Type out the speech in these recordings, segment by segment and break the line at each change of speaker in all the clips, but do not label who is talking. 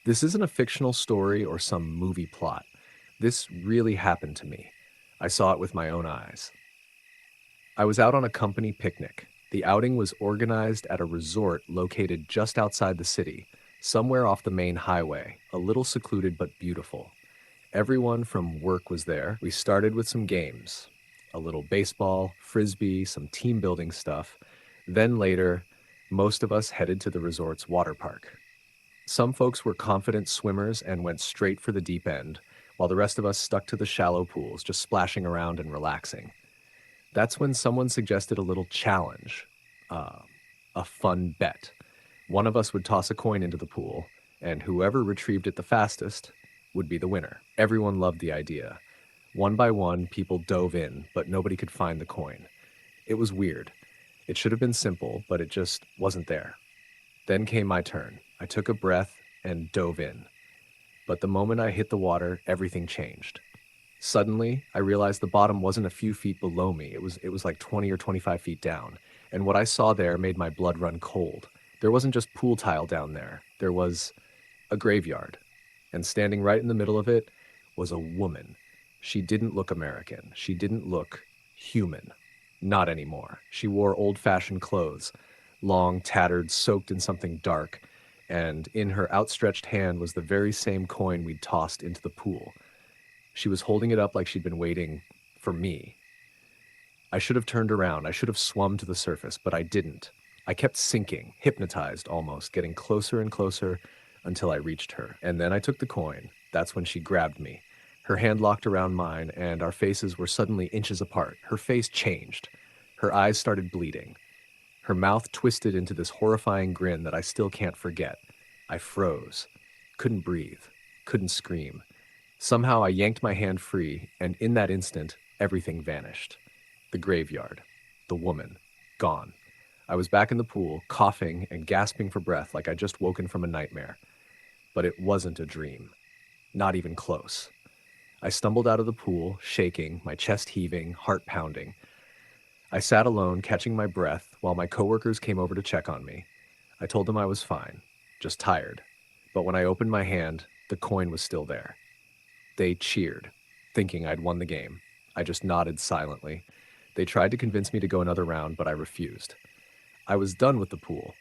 This isn't a fictional story or some movie plot. This really happened to me. I saw it with my own eyes. I was out on a company picnic. The outing was organized at a resort located just outside the city, somewhere off the main highway, a little secluded but beautiful. Everyone from work was there. We started with some games, a little baseball, frisbee, some team building stuff. Then later, most of us headed to the resort's water park. Some folks were confident swimmers and went straight for the deep end, while the rest of us stuck to the shallow pools, just splashing around and relaxing. That's when someone suggested a little challenge, uh, a fun bet. One of us would toss a coin into the pool, and whoever retrieved it the fastest would be the winner. Everyone loved the idea. One by one, people dove in, but nobody could find the coin. It was weird. It should have been simple, but it just wasn't there. Then came my turn. I took a breath and dove in. But the moment I hit the water, everything changed. Suddenly, I realized the bottom wasn't a few feet below me. It was like 20 or 25 feet down. And what I saw there made my blood run cold. There wasn't just pool tile down there. There was a graveyard. And standing right in the middle of it was a woman. She didn't look American. She didn't look human. Not anymore. She wore old-fashioned clothes, long, tattered, soaked in something dark, and in her outstretched hand was the very same coin we'd tossed into the pool. She was holding it up like she'd been waiting for me. I should have turned around. I should have swum to the surface, but I didn't. I kept sinking, hypnotized almost, getting closer and closer until I reached her. And then I took the coin. That's when she grabbed me. Her hand locked around mine, and our faces were suddenly inches apart. Her face changed. Her eyes started bleeding. Her mouth twisted into this horrifying grin that I still can't forget. I froze. Couldn't breathe. Couldn't scream. Somehow I yanked my hand free, and in that instant, everything vanished. The graveyard. The woman. Gone. I was back in the pool, coughing and gasping for breath like I'd just woken from a nightmare. But it wasn't a dream. Not even close. I stumbled out of the pool, shaking, my chest heaving, heart pounding. I sat alone, catching my breath, while my coworkers came over to check on me. I told them I was fine, just tired. But when I opened my hand, the coin was still there. They cheered, thinking I'd won the game. I just nodded silently. They tried to convince me to go another round, but I refused. I was done with the pool.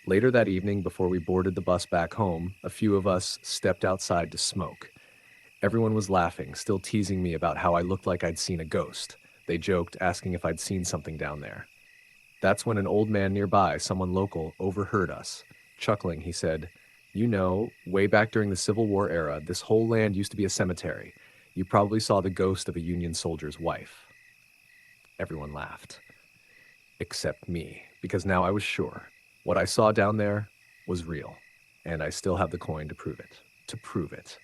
Later that evening, before we boarded the bus back home, a few of us stepped outside to smoke. Everyone was laughing, still teasing me about how I looked like I'd seen a ghost. They joked, asking if I'd seen something down there. That's when an old man nearby, someone local, overheard us. Chuckling, he said, "You know, way back during the Civil War era, this whole land used to be a cemetery. You probably saw the ghost of a Union soldier's wife." Everyone laughed. Except me, because now I was sure. What I saw down there was real, and I still have the coin to prove it. To prove it.